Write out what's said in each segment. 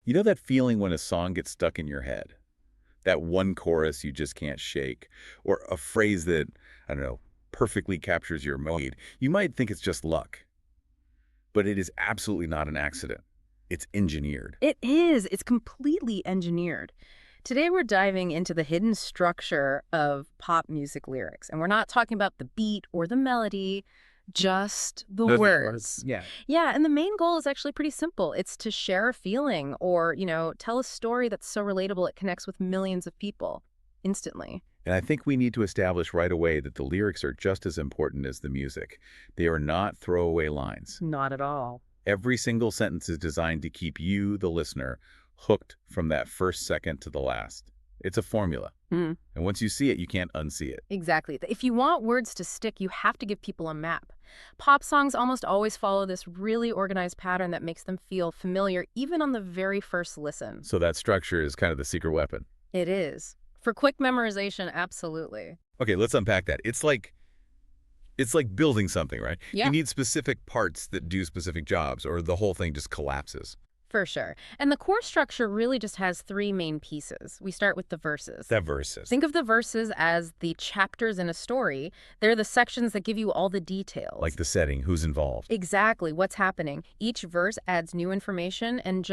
You know that feeling when a song gets stuck in your head? That one chorus you just can't shake, or a phrase that, I don't know, perfectly captures your mood. You might think it's just luck, but it is absolutely not an accident. It's engineered. It is. It's completely engineered. Today we're diving into the hidden structure of pop music lyrics, and we're not talking about the beat or the melody, just the Those words. Yeah. Yeah, and the main goal is actually pretty simple. It's to share a feeling or, tell a story that's so relatable it connects with millions of people instantly. And I think we need to establish right away that the lyrics are just as important as the music. They are not throwaway lines. Not at all. Every single sentence is designed to keep you, the listener, hooked from that first second to the last. It's a formula. Mm, And once you see it, you can't unsee it. exactly. If you want words to stick, you have to give people a map. Pop songs almost always follow this really organized pattern that makes them feel familiar even on the very first listen. So that structure is kind of the secret weapon. It is. For quick memorization, absolutely. Okay, let's unpack that. It's like building something, right? Yeah. You need specific parts that do specific jobs, or the whole thing just collapses. For sure. And the core structure really just has three main pieces. We start with the verses. That verses. Think of the verses as the chapters in a story. They're the sections that give you all the details. Like the setting, who's involved. Exactly what's happening. Each verse adds new information and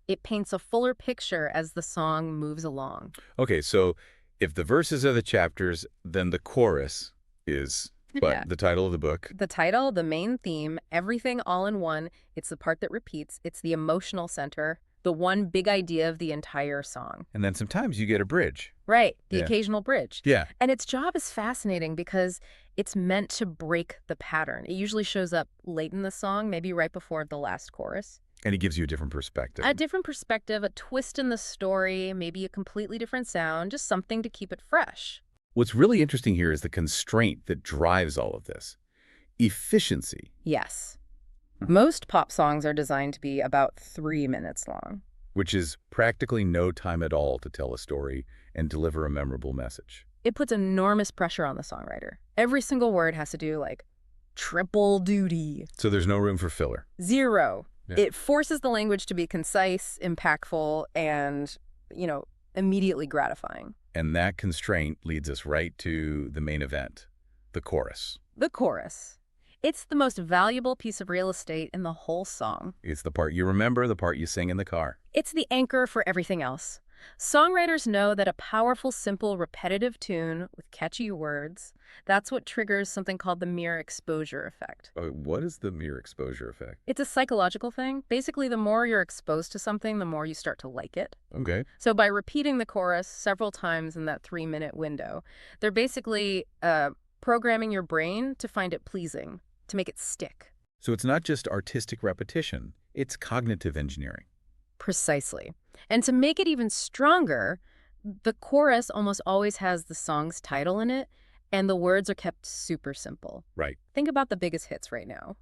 it paints a fuller picture as the song moves along. Okay, so if the verses are the chapters, then the chorus is Yeah. the title of the book. The title, the main theme, everything all in one. It's the part that repeats. It's the emotional center, the one big idea of the entire song. And then sometimes you get a bridge. Right, the Yeah. occasional bridge. Yeah. And its job is fascinating because it's meant to break the pattern. It usually shows up late in the song, maybe right before the last chorus. And it gives you a different perspective. A different perspective, a twist in the story, maybe a completely different sound, just something to keep it fresh. What's really interesting here is the constraint that drives all of this. Efficiency. Yes. Most pop songs are designed to be about 3 minutes long. Which is practically no time at all to tell a story and deliver a memorable message. It puts enormous pressure on the songwriter. Every single word has to do, triple duty. So there's no room for filler. Zero. Yeah. It forces the language to be concise, impactful, and, immediately gratifying. And that constraint leads us right to the main event, the chorus. The chorus. It's the most valuable piece of real estate in the whole song. It's the part you remember, the part you sing in the car. It's the anchor for everything else. Songwriters know that a powerful, simple, repetitive tune with catchy words, that's what triggers something called the mere exposure effect. What is the mere exposure effect? It's a psychological thing. Basically, the more you're exposed to something, the more you start to like it. Okay. So by repeating the chorus several times in that 3-minute window, they're basically programming your brain to find it pleasing, to make it stick. So it's not just artistic repetition, it's cognitive engineering. Precisely. And to make it even stronger, the chorus almost always has the song's title in it, and the words are kept super simple. Right. Think about the biggest hits right now.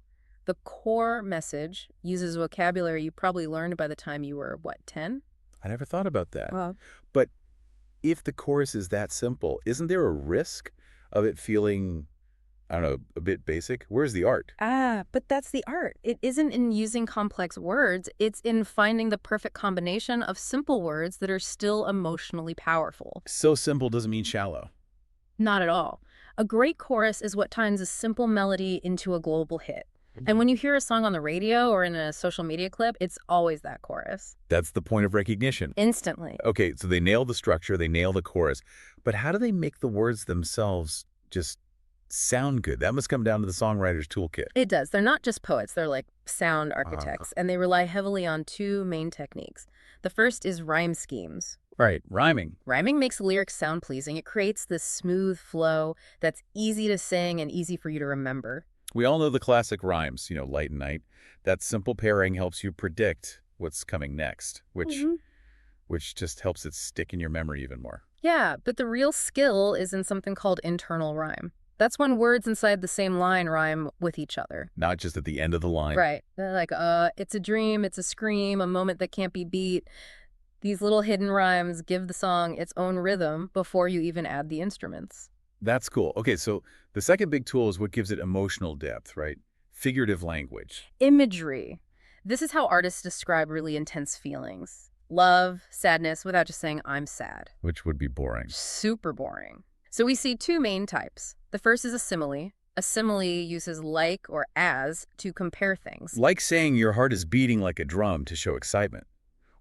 The core message uses vocabulary you probably learned by the time you were, 10? I never thought about that. Well, But if the chorus is that simple, isn't there a risk of it feeling, I don't know, a bit basic? Where's the art? but that's the art. It isn't in using complex words. It's in finding the perfect combination of simple words that are still emotionally powerful. So simple doesn't mean shallow. Not at all. A great chorus is what turns a simple melody into a global hit. And when you hear a song on the radio or in a social media clip, it's always that chorus. That's the point of recognition. Instantly. Okay, so they nail the structure, they nail the chorus, but how do they make the words themselves just sound good? That must come down to the songwriter's toolkit. It does. They're not just poets. They're like sound architects, and they rely heavily on two main techniques. The first is rhyme schemes. Right, rhyming. Rhyming makes lyrics sound pleasing. It creates this smooth flow that's easy to sing and easy for you to remember. We all know the classic rhymes, light and night. That simple pairing helps you predict what's coming next, which just helps it stick in your memory even more. Yeah, but the real skill is in something called internal rhyme. That's when words inside the same line rhyme with each other. Not just at the end of the line. Right. They're like, it's a dream, it's a scream, a moment that can't be beat. These little hidden rhymes give the song its own rhythm before you even add the instruments. That's cool. Okay, so the second big tool is what gives it emotional depth, right? Figurative language. Imagery. This is how artists describe really intense feelings. love, sadness, without just saying, I'm sad. Which would be boring. Super boring. So we see two main types. The first is a simile. A simile uses like or as to compare things. Like saying your heart is beating like a drum to show excitement,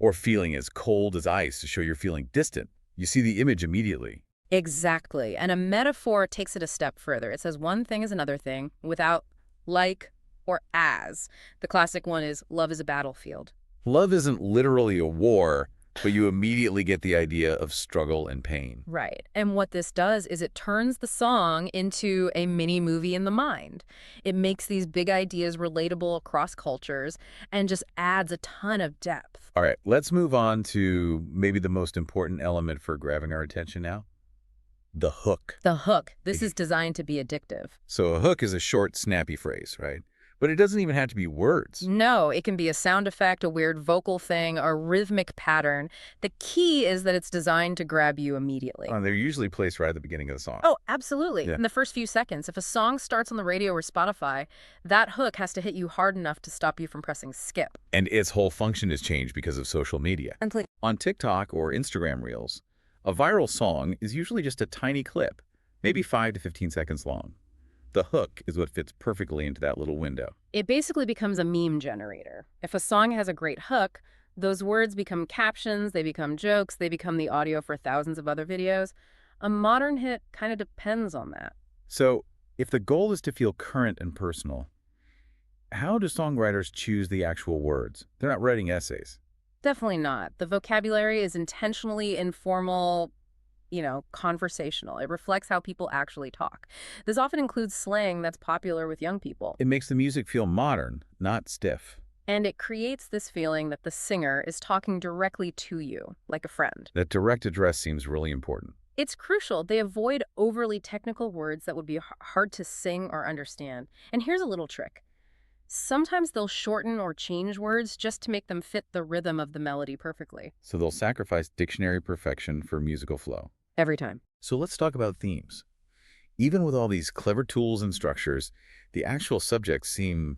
or feeling as cold as ice to show you're feeling distant. You see the image immediately. Exactly. And a metaphor takes it a step further. It says one thing is another thing without like or as. The classic one is love is a battlefield. Love isn't literally a war, but you immediately get the idea of struggle and pain. Right. And what this does is it turns the song into a mini movie in the mind. It makes these big ideas relatable across cultures and just adds a ton of depth. All right, let's move on to maybe the most important element for grabbing our attention now. The hook. The hook. This is designed to be addictive. So a hook is a short, snappy phrase, right? But it doesn't even have to be words. No, it can be a sound effect, a weird vocal thing, a rhythmic pattern. The key is that it's designed to grab you immediately. They're usually placed right at the beginning of the song. Oh, absolutely. Yeah. In the first few seconds. If a song starts on the radio or Spotify, that hook has to hit you hard enough to stop you from pressing skip. And its whole function has changed because of social media. On TikTok or Instagram Reels, a viral song is usually just a tiny clip, maybe 5 to 15 seconds long. The hook is what fits perfectly into that little window. It basically becomes a meme generator. If a song has a great hook, those words become captions, they become jokes, they become the audio for thousands of other videos. A modern hit kind of depends on that. So, if the goal is to feel current and personal, how do songwriters choose the actual words? They're not writing essays. Definitely not. The vocabulary is intentionally informal, conversational. It reflects how people actually talk. This often includes slang that's popular with young people. It makes the music feel modern, not stiff. And it creates this feeling that the singer is talking directly to you, like a friend. That direct address seems really important. It's crucial. They avoid overly technical words that would be hard to sing or understand. And here's a little trick. Sometimes they'll shorten or change words just to make them fit the rhythm of the melody perfectly. So they'll sacrifice dictionary perfection for musical flow. Every time. So let's talk about themes. Even with all these clever tools and structures, the actual subjects seem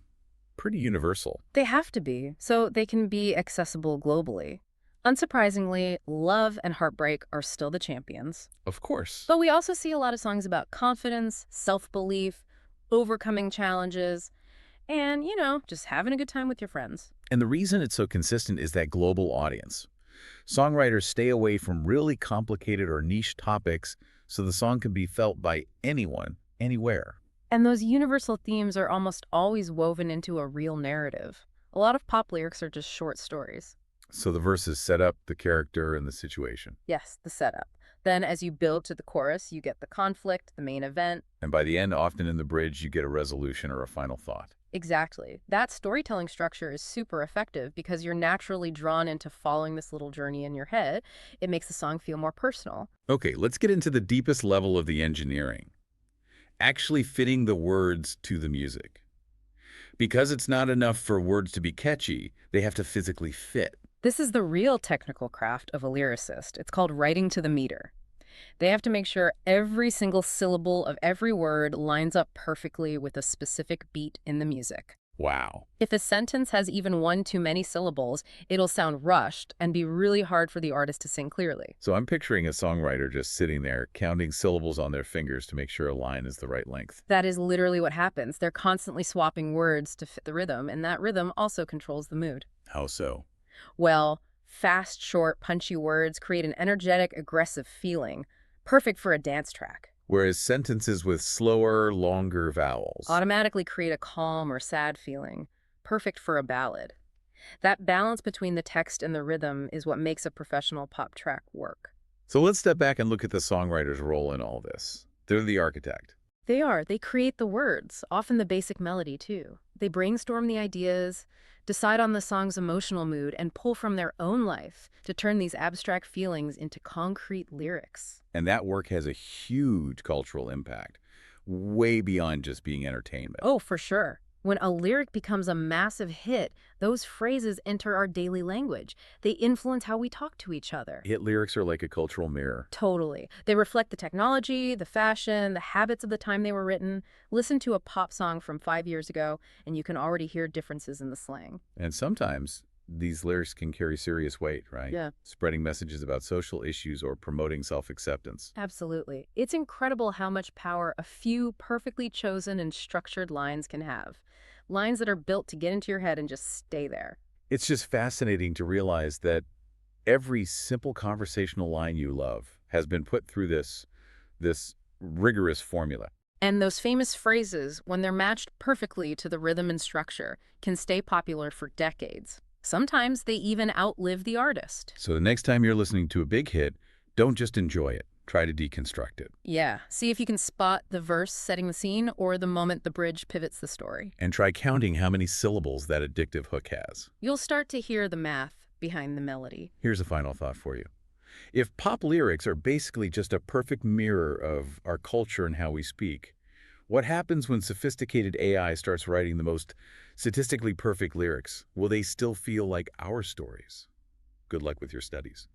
pretty universal. They have to be, so they can be accessible globally. Unsurprisingly, love and heartbreak are still the champions. Of course. But we also see a lot of songs about confidence, self-belief, overcoming challenges, and, just having a good time with your friends. And the reason it's so consistent is that global audience. Songwriters stay away from really complicated or niche topics so the song can be felt by anyone, anywhere. And those universal themes are almost always woven into a real narrative. A lot of pop lyrics are just short stories. So the verses set up the character and the situation. Yes, the setup. Then as you build to the chorus, you get the conflict, the main event. And by the end, often in the bridge, you get a resolution or a final thought. Exactly. That storytelling structure is super effective because you're naturally drawn into following this little journey in your head. It makes the song feel more personal. Okay, let's get into the deepest level of the engineering. Actually fitting the words to the music. Because it's not enough for words to be catchy, they have to physically fit. This is the real technical craft of a lyricist. It's called writing to the meter. They have to make sure every single syllable of every word lines up perfectly with a specific beat in the music. Wow. If a sentence has even one too many syllables, it'll sound rushed and be really hard for the artist to sing clearly. So I'm picturing a songwriter just sitting there, counting syllables on their fingers to make sure a line is the right length. That is literally what happens. They're constantly swapping words to fit the rhythm, and that rhythm also controls the mood. How so? Well, fast, short, punchy words create an energetic, aggressive feeling, perfect for a dance track. Whereas sentences with slower, longer vowels Automatically create a calm or sad feeling, perfect for a ballad. That balance between the text and the rhythm is what makes a professional pop track work. So let's step back and look at the songwriter's role in all this. They're the architect. They are. They create the words, often the basic melody, too. They brainstorm the ideas, decide on the song's emotional mood, and pull from their own life to turn these abstract feelings into concrete lyrics. And that work has a huge cultural impact, way beyond just being entertainment. Oh, for sure. When a lyric becomes a massive hit, those phrases enter our daily language. They influence how we talk to each other. Hit lyrics are like a cultural mirror. Totally. They reflect the technology, the fashion, the habits of the time they were written. Listen to a pop song from 5 years ago, and you can already hear differences in the slang. And sometimes these lyrics can carry serious weight, right? Yeah. Spreading messages about social issues or promoting self-acceptance. Absolutely. It's incredible how much power a few perfectly chosen and structured lines can have. Lines that are built to get into your head and just stay there. It's just fascinating to realize that every simple conversational line you love has been put through this rigorous formula. And those famous phrases, when they're matched perfectly to the rhythm and structure, can stay popular for decades. Sometimes they even outlive the artist. So the next time you're listening to a big hit, don't just enjoy it. Try to deconstruct it. Yeah, see if you can spot the verse setting the scene or the moment the bridge pivots the story. And try counting how many syllables that addictive hook has. You'll start to hear the math behind the melody. Here's a final thought for you. If pop lyrics are basically just a perfect mirror of our culture and how we speak, what happens when sophisticated AI starts writing the most statistically perfect lyrics? Will they still feel like our stories? Good luck with your studies.